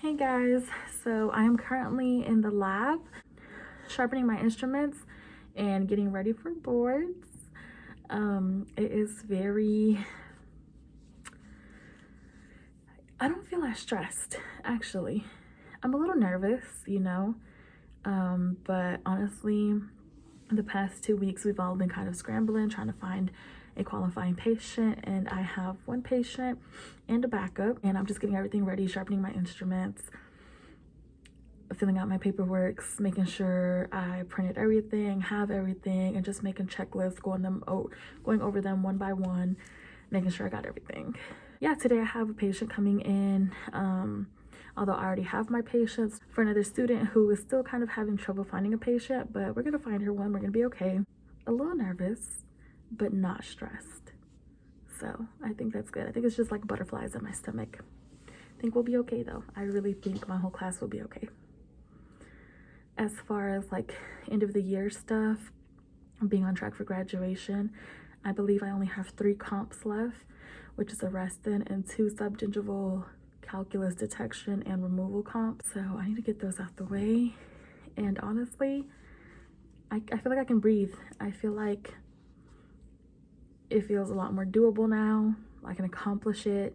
Hey guys, so I am currently in the lab sharpening my instruments and getting ready for boards. It is I don't feel as stressed actually. I'm a little nervous, but honestly, the past 2 weeks we've all been kind of scrambling trying to find a qualifying patient, and I have one patient and a backup, and I'm just getting everything ready, sharpening my instruments, filling out my paperwork, making sure I printed everything, have everything, and just making checklists, going over them one by one, making sure I got everything. Yeah, today I have a patient coming in, although I already have my patients, for another student who is still kind of having trouble finding a patient, but we're gonna find her one. We're gonna be okay. A little nervous, but not stressed. So I think that's good. I think it's just like butterflies in my stomach. I think we'll be okay though. I really think my whole class will be okay. As far as like end of the year stuff, being on track for graduation, I believe I only have 3 comps left, which is a Reston and 2 subgingival calculus detection and removal comps. So I need to get those out the way. And honestly, I feel like I can breathe. I feel like it feels a lot more doable now. I can accomplish it.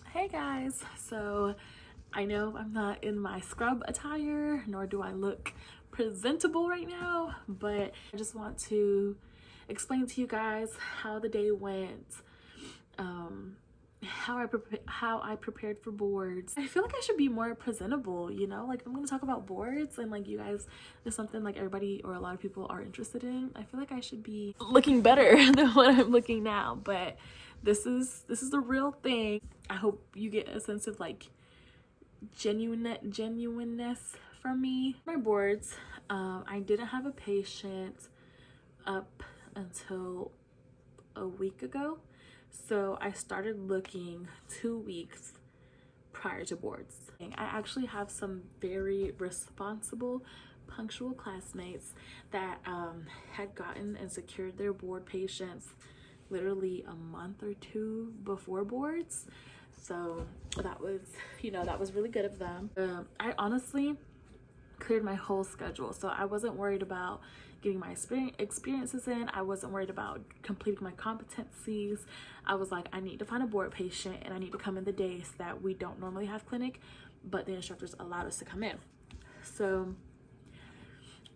Hey guys, so I know I'm not in my scrub attire, nor do I look presentable right now, but I just want to explain to you guys how the day went, how I prepared for boards. I feel like I should be more presentable, like if I'm gonna talk about boards and like you guys, there's something like everybody or a lot of people are interested in, I feel like I should be looking better than what I'm looking now. But this is the real thing. I hope you get a sense of like genuineness from me. My boards, I didn't have a patient up until a week ago, so I started looking 2 weeks prior to boards. I actually have some very responsible, punctual classmates that had gotten and secured their board patients literally a month or 2 before boards. So that was, that was really good of them. I honestly cleared my whole schedule, so I wasn't worried about getting my experiences in. I wasn't worried about completing my competencies. I was like, I need to find a board patient and I need to come in the days that we don't normally have clinic, but the instructors allowed us to come in. So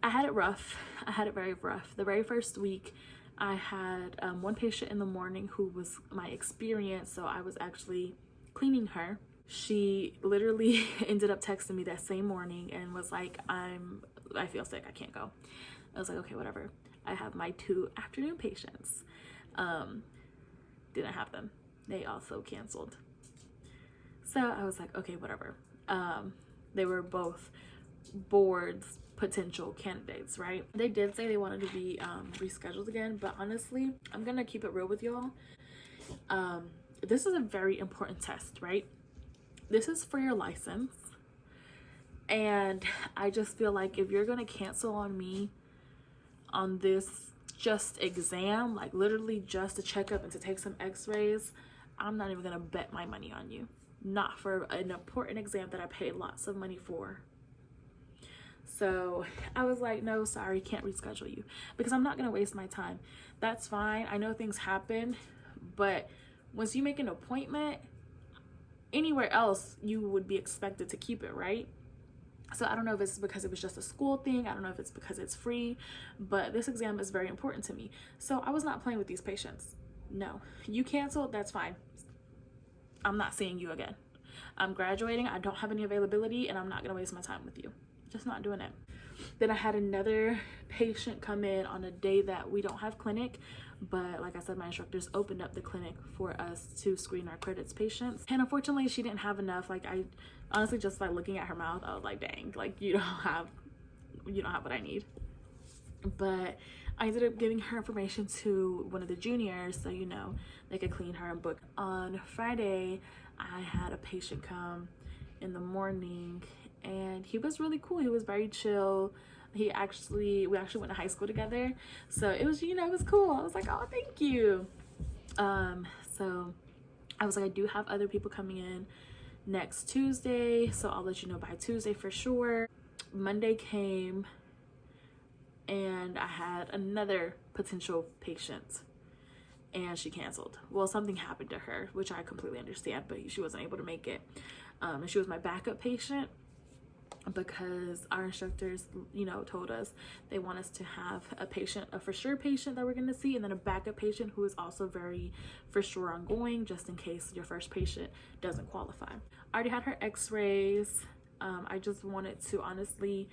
I had it rough. I had it very rough. The very first week, I had one patient in the morning who was my experience, so I was actually cleaning her. She literally ended up texting me that same morning and was like, I feel sick, I can't go. I was like, okay, whatever. I have my 2 afternoon patients. Didn't have them. They also canceled. So I was like, okay, whatever. They were both boards potential candidates, right? They did say they wanted to be rescheduled again, but honestly, I'm gonna keep it real with y'all. This is a very important test, right? This is for your license, and I just feel like if you're gonna cancel on me on this just exam, like literally just to check up and to take some x-rays, I'm not even gonna bet my money on you, not for an important exam that I paid lots of money for. So I was like, no, sorry, can't reschedule you, because I'm not gonna waste my time. That's fine, I know things happen, but once you make an appointment, anywhere else you would be expected to keep it, right? So I don't know if it's because it was just a school thing, I don't know if it's because it's free, but this exam is very important to me. So I was not playing with these patients. No, you canceled, that's fine. I'm not seeing you again. I'm graduating, I don't have any availability, and I'm not gonna waste my time with you. Just not doing it. Then I had another patient come in on a day that we don't have clinic, but like I said, my instructors opened up the clinic for us to screen our credits patients, and unfortunately she didn't have enough. Like, I honestly, just by looking at her mouth, I was like, dang, like you don't have what I need. But I ended up giving her information to one of the juniors so they could clean her and book. On Friday I had a patient come in the morning, and he was really cool. He was very chill. We actually went to high school together, so it was, it was cool. I was like, oh, thank you. So I was like, I do have other people coming in next Tuesday, so I'll let you know by Tuesday for sure. Monday came and I had another potential patient and she canceled. Well, something happened to her, which I completely understand, but she wasn't able to make it. And she was my backup patient because our instructors, you know, told us they want us to have a patient, a for sure patient that we're going to see, and then a backup patient who is also very for sure ongoing, just in case your first patient doesn't qualify. I already had her x-rays. I just wanted to honestly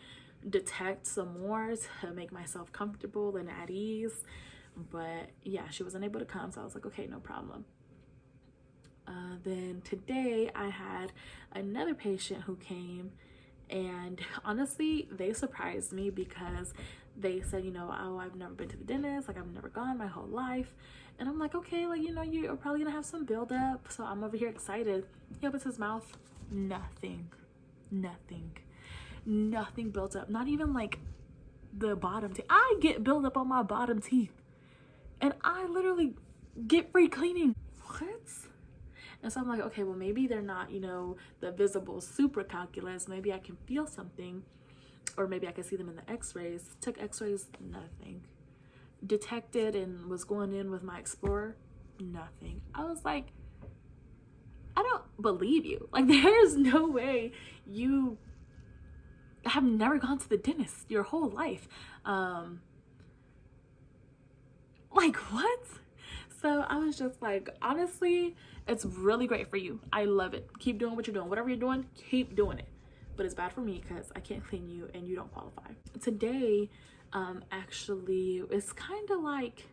detect some more to make myself comfortable and at ease, but yeah, she wasn't able to come, so I was like, okay, no problem. Then today I had another patient who came, and honestly they surprised me because they said, you know, oh, I've never been to the dentist, like I've never gone my whole life. And I'm like, okay, like, you know, you're probably gonna have some buildup, so I'm over here excited. He opens his mouth, nothing built up, not even like the bottom teeth. I get buildup on my bottom teeth and I literally get free cleaning. What? And so I'm like, okay, well, maybe they're not, you know, the visible supracalculus. Maybe I can feel something, or maybe I can see them in the x-rays. Took x-rays, nothing. Detected and was going in with my Explorer, nothing. I was like, I don't believe you. Like, there's no way you have never gone to the dentist your whole life. Like, what? So I was just like, honestly, it's really great for you. I love it. Keep doing what you're doing. Whatever you're doing, keep doing it. But it's bad for me because I can't clean you and you don't qualify. Today, actually, it's kind of like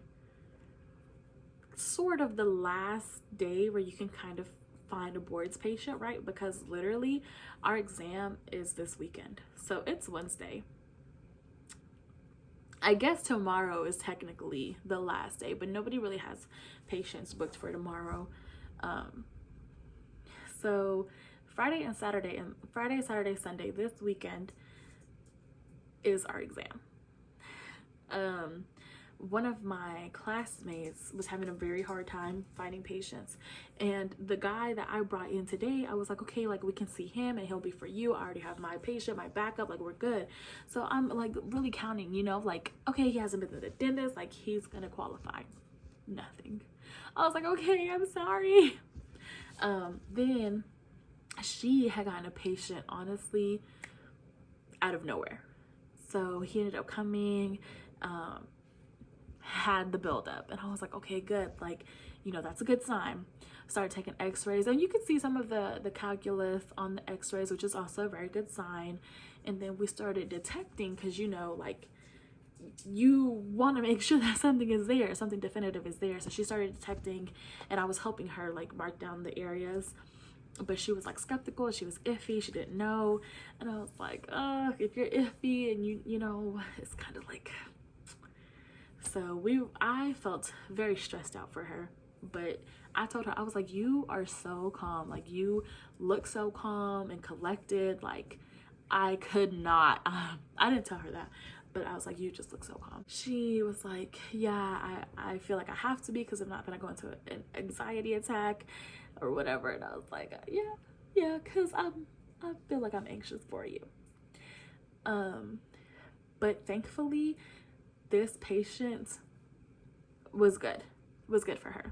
sort of the last day where you can kind of find a boards patient, right? Because literally our exam is this weekend. So it's Wednesday. I guess tomorrow is technically the last day, but nobody really has patients booked for tomorrow. So Friday, Saturday, Sunday, this weekend is our exam. One of my classmates was having a very hard time finding patients, and the guy that I brought in today, I was like, okay, like we can see him and he'll be for you. I already have my patient, my backup, like we're good. So I'm like really counting, you know, like, okay, he hasn't been to the dentist, like he's gonna qualify. Nothing. I was like, okay, I'm sorry. Then she had gotten a patient, honestly, out of nowhere. So he ended up coming, had the buildup, and I was like, okay, good, like, you know, that's a good sign. Started taking x-rays, and you could see some of the calculus on the x-rays, which is also a very good sign. And then we started detecting, because, you know, like, you want to make sure that something is there, something definitive is there. So she started detecting, and I was helping her like mark down the areas, but she was like skeptical, she was iffy, she didn't know. And I was like, if you're iffy and you know, it's kind of like, so I felt very stressed out for her. But I told her, I was like, you are so calm, like you look so calm and collected. Like I could not, I didn't tell her that, but I was like, you just look so calm. She was like, yeah, I feel like I have to be, because if not, then I go into an anxiety attack or whatever. And I was like, yeah, because I feel like I'm anxious for you. But thankfully, this patient was good for her.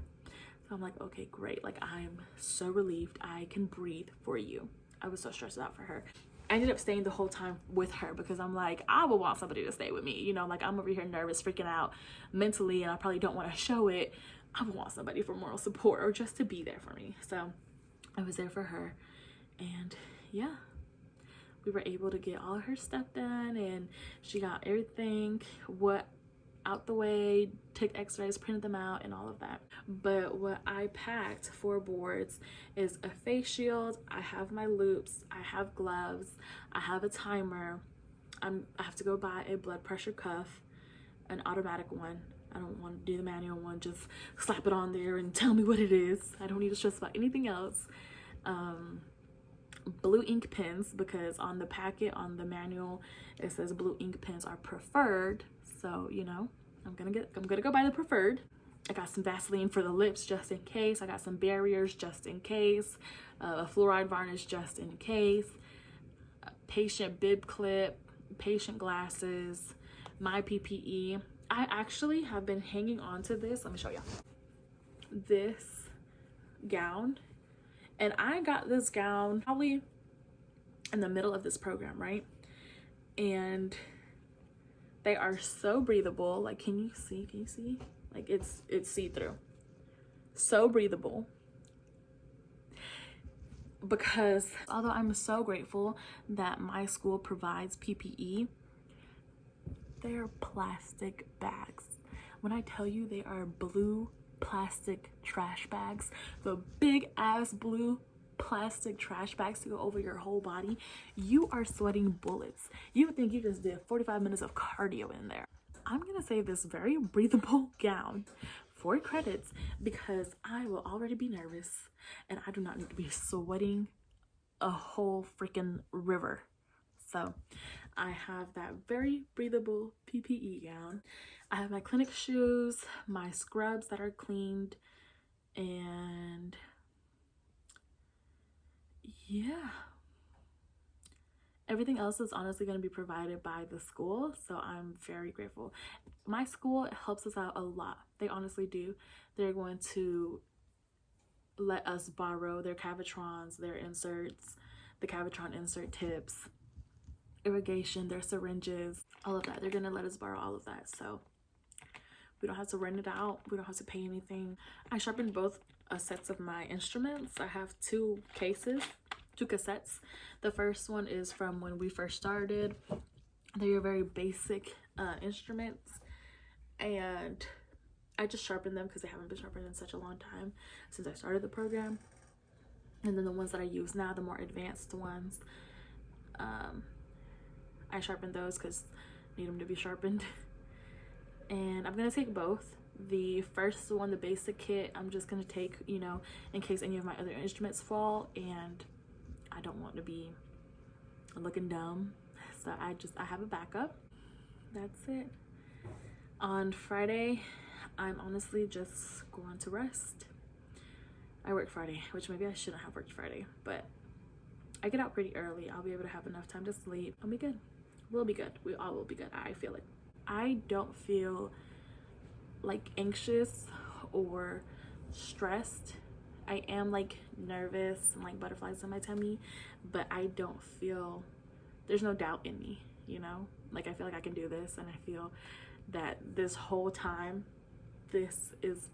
So I'm like, okay, great. Like, I'm so relieved I can breathe for you. I was so stressed out for her. I ended up staying the whole time with her because I'm like, I would want somebody to stay with me. You know, like I'm over here nervous, freaking out mentally, and I probably don't want to show it. I would want somebody for moral support or just to be there for me. So I was there for her, and yeah, we were able to get all her stuff done, and she got everything out the way, took x-rays, printed them out, and all of that. But what I packed for boards is a face shield, I have my loops, I have gloves, I have a timer, I have to go buy a blood pressure cuff, an automatic one. I don't want to do the manual one, just slap it on there and tell me what it is. I don't need to stress about anything else. Blue ink pens, because on the packet, on the manual, it says blue ink pens are preferred. So, you know, I'm gonna go buy the preferred. I got some Vaseline for the lips just in case. I got some barriers just in case. A fluoride varnish just in case. A patient bib clip, patient glasses, my PPE. I actually have been hanging on to this. Let me show you. This gown. And I got this gown probably in the middle of this program, right? And they are so breathable. Like, can you see? Like, it's see-through. So breathable. Because although I'm so grateful that my school provides PPE, they are plastic bags. When I tell you they are blue plastic trash bags, the big ass blue plastic trash bags to go over your whole body, you are sweating bullets. You would think you just did 45 minutes of cardio in there. I'm gonna say this very breathable gown 4 credits because I will already be nervous and I do not need to be sweating a whole freaking river. So I have that very breathable PPE gown. I have my clinic shoes, my scrubs that are cleaned, and yeah, everything else is honestly going to be provided by the school, so I'm very grateful. My school helps us out a lot. They honestly do. They're going to let us borrow their Cavitrons, their inserts, the Cavitron insert tips, irrigation, their syringes, all of that. They're going to let us borrow all of that, so we don't have to rent it out. We don't have to pay anything. I sharpened both sets of my instruments. I have 2 cassettes. The first one is from when we first started. They're very basic instruments, and I just sharpened them because they haven't been sharpened in such a long time since I started the program. And then the ones that I use now, the more advanced ones, I sharpened those because I need them to be sharpened. And I'm gonna take both. The first one, the basic kit, I'm just gonna take, you know, in case any of my other instruments fall and I don't want to be looking dumb, so I have a backup. That's it. On Friday, I'm honestly just going to rest. I work Friday, which maybe I shouldn't have worked Friday, but I get out pretty early. I'll be able to have enough time to sleep. I'll be good. We'll be good. We all will be good. I feel it. I don't feel like anxious or stressed. I am like nervous and like butterflies in my tummy, but I don't feel, there's no doubt in me, you know? Like, I feel like I can do this, and I feel that this whole time, this is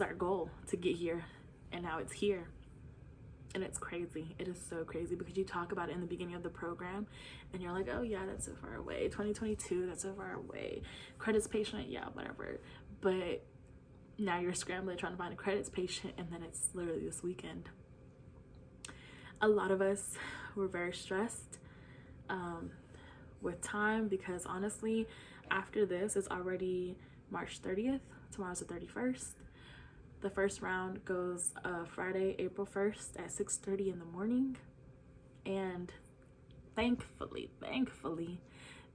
our goal to get here, and now it's here. And it's crazy. It is so crazy because you talk about it in the beginning of the program and you're like, oh yeah, that's so far away. 2022, that's so far away. Credits patient, yeah, whatever. But now you're scrambling trying to find a credits patient, and then it's literally this weekend. A lot of us were very stressed with time because honestly, after this, it's already March 30th. Tomorrow's the 31st. The first round goes Friday, April 1st at 6:30 in the morning. And thankfully,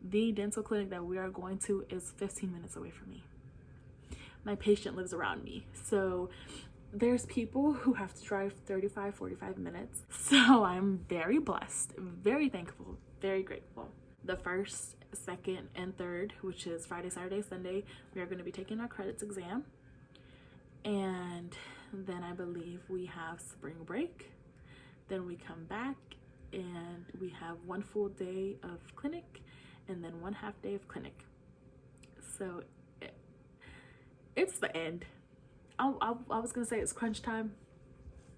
the dental clinic that we are going to is 15 minutes away from me. My patient lives around me. So there's people who have to drive 35, 45 minutes. So I'm very blessed, very thankful, very grateful. The first, second, and third, which is Friday, Saturday, Sunday, we are going to be taking our credits exam. And then I believe we have spring break. Then we come back and we have 1 full day of clinic and then 1 half day of clinic. So it's the end. I was gonna say it's crunch time.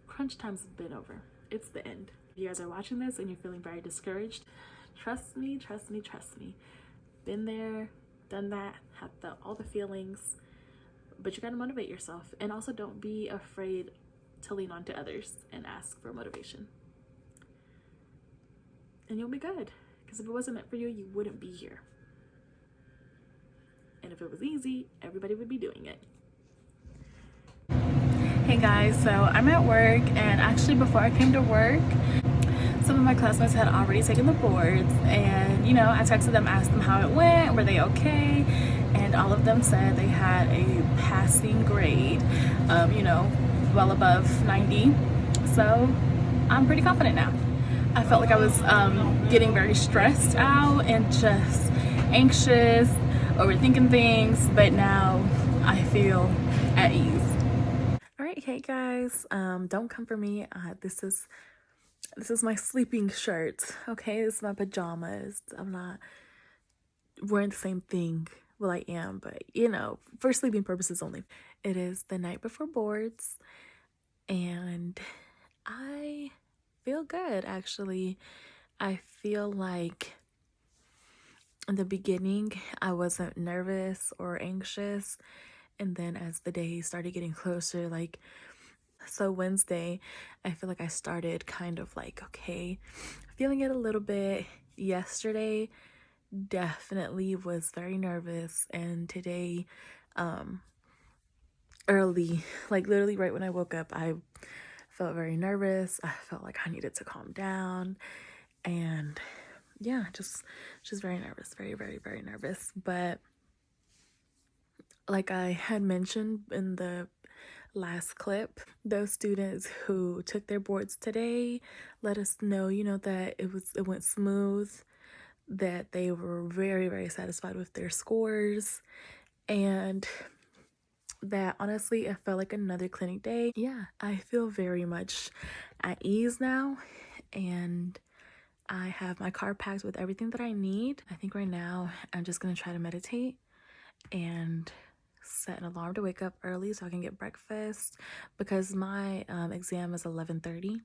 Crunch time's been over. It's the end. If you guys are watching this and you're feeling very discouraged, trust me. Been there, done that, had all the feelings. But you gotta motivate yourself, and also don't be afraid to lean on to others and ask for motivation. And you'll be good, because if it wasn't meant for you, you wouldn't be here. And if it was easy, everybody would be doing it. Hey guys, so I'm at work, and actually before I came to work, some of my classmates had already taken the boards, and you know, I texted them, asked them how it went, were they okay? and all of them said they had a passing grade, you know, well above 90. So I'm pretty confident now. I felt like I was getting very stressed out and just anxious, overthinking things, but now I feel at ease. All right, hey guys, don't come for me. This is my sleeping shirt. Okay, this is my pajamas. I'm not wearing the same thing. Well, I am, but you know, for sleeping purposes only. It is the night before boards, and I feel good actually. I feel like in the beginning I wasn't nervous or anxious, and then as the day started getting closer, like so Wednesday, I feel like I started kind of like, okay, feeling it a little bit. Yesterday definitely was very nervous, and today early, like literally right when I woke up, I felt very nervous. I felt like I needed to calm down, and yeah, just very nervous, very very nervous. But like I had mentioned in the last clip, those students who took their boards today let us know, you know, that it went smooth, that they were very very satisfied with their scores, and that honestly it felt like another clinic day. Yeah, I feel very much at ease now, and I have my car packed with everything that I need. I think right now I'm just gonna try to meditate and set an alarm to wake up early so I can get breakfast, because my exam is 11:30.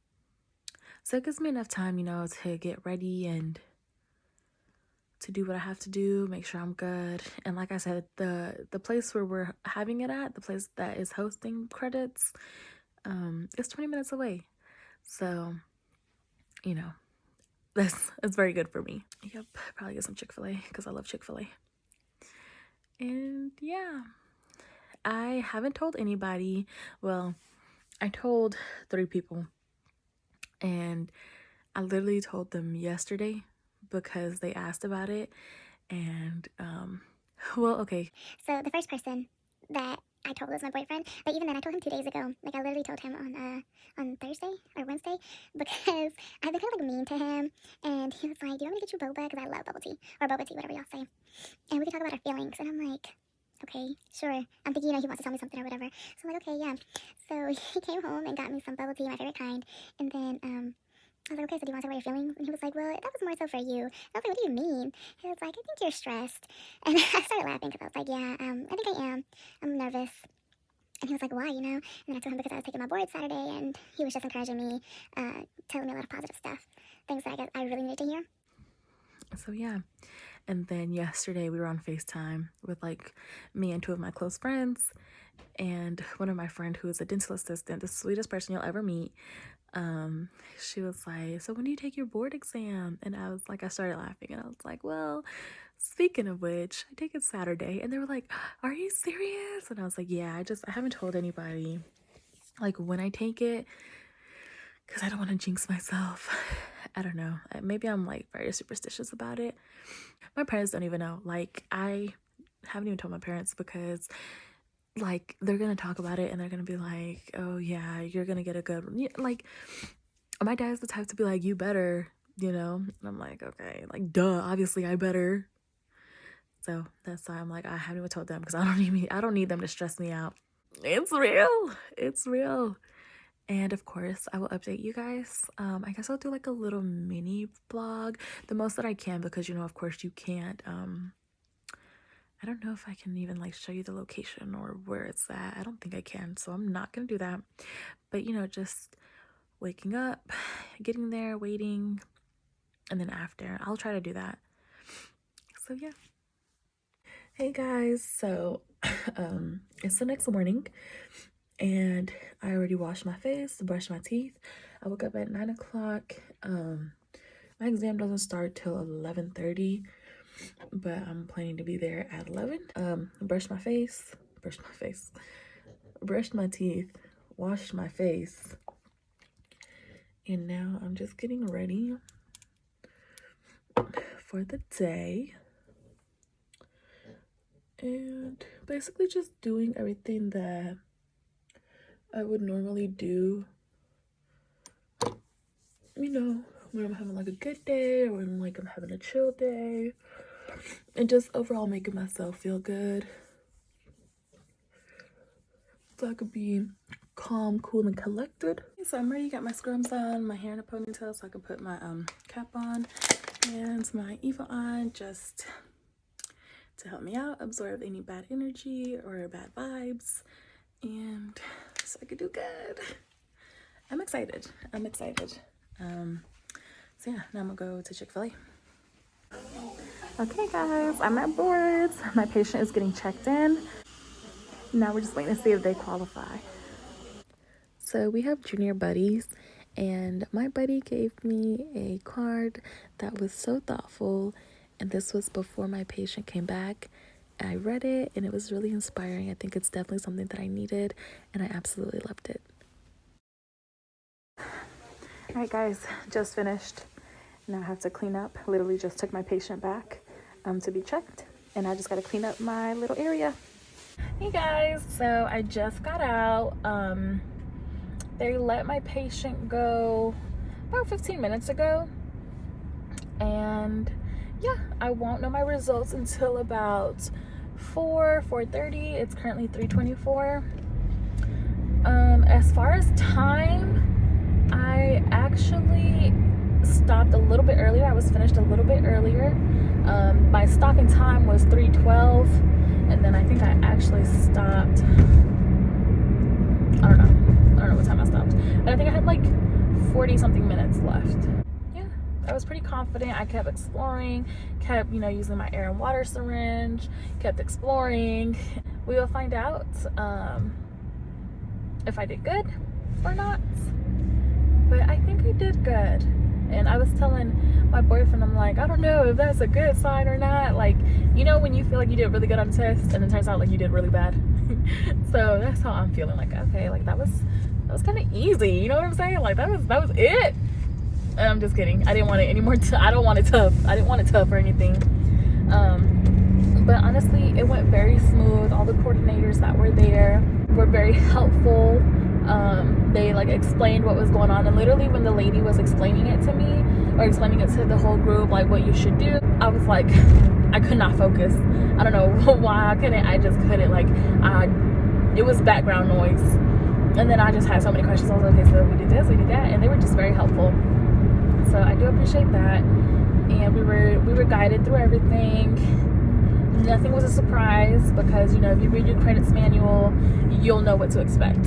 So it gives me enough time, you know, to get ready and to do what I have to do, make sure I'm good. And like I said, the place where we're having it at, the place that is hosting credits, is 20 minutes away. So, you know, that's very good for me. Yep, probably get some Chick-fil-A because I love Chick-fil-A. And yeah, I haven't told anybody. Well, I told 3 people, and I literally told them yesterday because they asked about it. And well, okay, So the first person that I told was my boyfriend, but even then I told him 2 days ago. Like I literally told him on Thursday or Wednesday because I've been kind of like mean to him, and he was like, "Do you want me to get you boba? Because I love bubble tea or boba tea, whatever y'all say, and we can talk about our feelings." And I'm like, "Okay, sure." I'm thinking, you know, he wants to tell me something or whatever. So I'm like, "Okay, yeah." So he came home and got me some bubble tea, my favorite kind, and then I was like, "Okay, so do you want to talk about your feelings?" And he was like, "Well, that was more so for you." And I was like, "What do you mean?" He was like, "I think you're stressed." And I started laughing because I was like, "Yeah, I think I am. I'm nervous." And he was like, "Why, you know?" And then I told him because I was taking my board Saturday, and he was just encouraging me, telling me a lot of positive stuff, things that I guess I really needed to hear. so yeah. And then yesterday we were on FaceTime with like me and 2 of my close friends, and one of my friend who is a dental assistant, the sweetest person you'll ever meet. She was like, "So when do you take your board exam?" And I was like, I started laughing, and I was like, "Well, speaking of which, I take it Saturday." And they were like, "Are you serious?" And I was like, "Yeah, I haven't told anybody like when I take it, because I don't want to jinx myself." I don't know. Maybe I'm like very superstitious about it. My parents don't even know. Like, I haven't even told my parents because like they're gonna talk about it and they're gonna be like, "Oh yeah, you're gonna get a good one." Like, my dad's the type to be like, "You better," you know. And I'm like, okay, like duh, obviously I better. So that's why I'm like, I haven't even told them because I don't need them to stress me out. It's real. It's real. And of course, I will update you guys. I guess I'll do like a little mini vlog, the most that I can, because you know, of course, you can't. I don't know if I can even like show you the location or where it's at. I don't think I can, so I'm not gonna do that. But you know, just waking up, getting there, waiting, and then after, I'll try to do that. So yeah. Hey guys, so it's the next morning, and I already washed my face, brushed my teeth. I woke up at 9 o'clock. My exam doesn't start till 11:30, but I'm planning to be there at 11. Brushed my face, brushed my teeth, washed my face, and now I'm just getting ready for the day. and basically just doing everything that I would normally do, you know, when I'm having like a good day or when like I'm having a chill day, and just overall making myself feel good so I could be calm, cool, and collected. So I'm ready, got my scrubs on, my hair in a ponytail so I can put my cap on and my Eva on, just to help me out, absorb any bad energy or bad vibes, and so I could do good. I'm excited. So yeah, now I'm gonna go to Chick-fil-A. Okay guys, I'm at boards. My patient is getting checked in. Now we're just waiting to see if they qualify. So we have junior buddies, and my buddy gave me a card that was so thoughtful, and this was before my patient came back. I read it and it was really inspiring. I think it's definitely something that I needed, and I absolutely loved it. All right guys, just finished. Now I have to clean up. Literally just took my patient back to be checked, and I just got to clean up my little area. Hey guys, so I just got out. They let my patient go about 15 minutes ago, and yeah, I won't know my results until about 4:30. It's currently 3:24. As far as time, I actually stopped a little bit earlier. I was finished a little bit earlier. My stopping time was 3:12, and then I think I actually stopped, I don't know what time I stopped, but I think I had like 40 something minutes left. Yeah, I was pretty confident. I kept exploring, kept, you know, using my air and water syringe, kept exploring. We will find out if I did good or not, but I think I did good. And I was telling my boyfriend, I'm like, I don't know if that's a good sign or not. Like, you know, when you feel like you did really good on a test and it turns out like you did really bad. So that's how I'm feeling. Like, okay, like that was kind of easy. You know what I'm saying? Like that was it. And I'm just kidding. I didn't want it anymore. I don't want it tough. I didn't want it tough or anything. But honestly, it went very smooth. All the coordinators that were there were very helpful. They like explained what was going on, and literally when the lady was explaining it to me, or explaining it to the whole group, like what you should do, I was like, I could not focus. I don't know why I couldn't. I just couldn't. Like, it was background noise, and then I just had so many questions. I was like, okay, so we did this, we did that, and they were just very helpful. So I do appreciate that, and we were guided through everything. Nothing was a surprise, because, you know, if you read your credits manual, you'll know what to expect.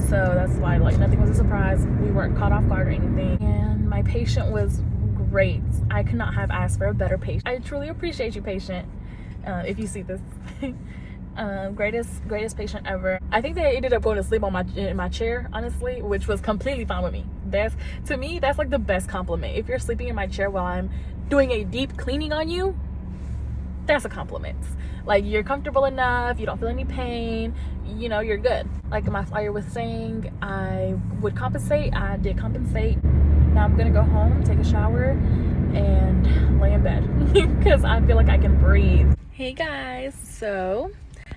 So that's why, like, nothing was a surprise. We weren't caught off guard or anything. And my patient was great. I could not have asked for a better patient. I truly appreciate you, patient, if you see this. Greatest patient ever. I think they ended up going to sleep on in my chair, honestly, which was completely fine with me. To me, that's like the best compliment. If you're sleeping in my chair while I'm doing a deep cleaning on you, that's a compliment. Like, you're comfortable enough, you don't feel any pain, you know, you're good. Like my flyer was saying, I would compensate. I did compensate. Now I'm gonna go home, take a shower, and lay in bed because I feel like I can breathe. Hey guys, so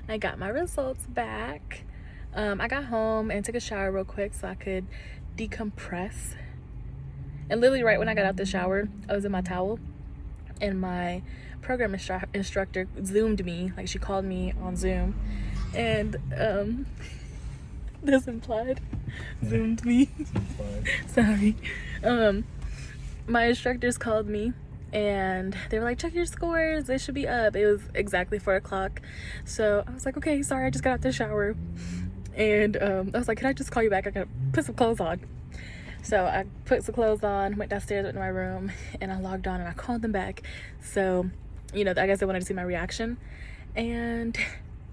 I got my results back. I got home and took a shower real quick so I could decompress. And literally right when I got out the shower, I was in my towel, and my program instructor Zoomed me. Like, she called me on Zoom, and that's implied. Zoomed me. Sorry. My instructors called me, and they were like, check your scores, they should be up. It was exactly 4 o'clock. So I was like, okay, sorry, I just got out the shower. And I was like, can I just call you back? I gotta put some clothes on. So I put some clothes on, went downstairs, went to my room, and I logged on and I called them back. So, you know, I guess they wanted to see my reaction, and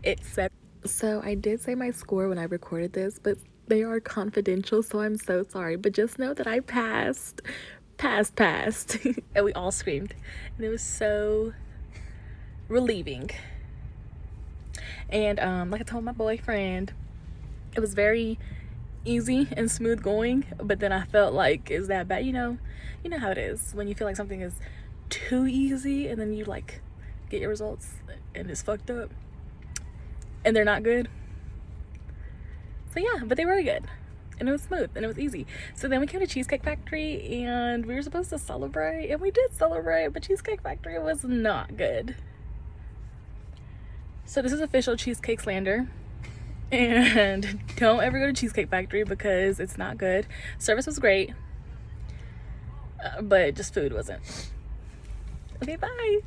it said, so I did say my score when I recorded this, but they are confidential, so I'm so sorry. But just know that I passed. And we all screamed, and it was so relieving. And like I told my boyfriend, it was very easy and smooth going, but then I felt like, is that bad? You know how it is when you feel like something is too easy, and then you like get your results and it's fucked up. and they're not good. So yeah, but they were good. And it was smooth and it was easy. So then we came to Cheesecake Factory and we were supposed to celebrate, and we did celebrate, but Cheesecake Factory was not good. So this is official cheesecake slander, and don't ever go to Cheesecake Factory because it's not good. Service was great, but just food wasn't. Okay, bye.